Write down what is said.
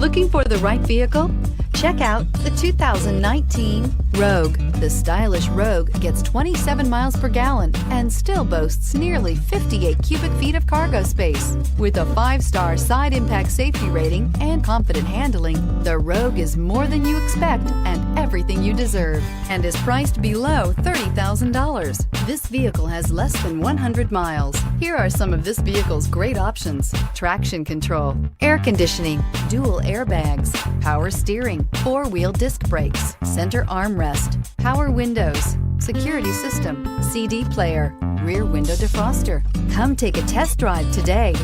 Looking for the right vehicle? Check out the 2019 Rogue. The stylish Rogue gets 27 miles per gallon and still boasts nearly 58 cubic feet of cargo space. With a 5-star side impact safety rating and confident handling, the Rogue is more than you expect and everything you deserve, and is priced below $30,000. This vehicle has less than 100 miles. Here are some of this vehicle's great options: traction control, air conditioning, dual airbags, power steering, 4-wheel disc brakes, center armrest, power windows, security system, CD player, rear window defroster. Come take a test drive today.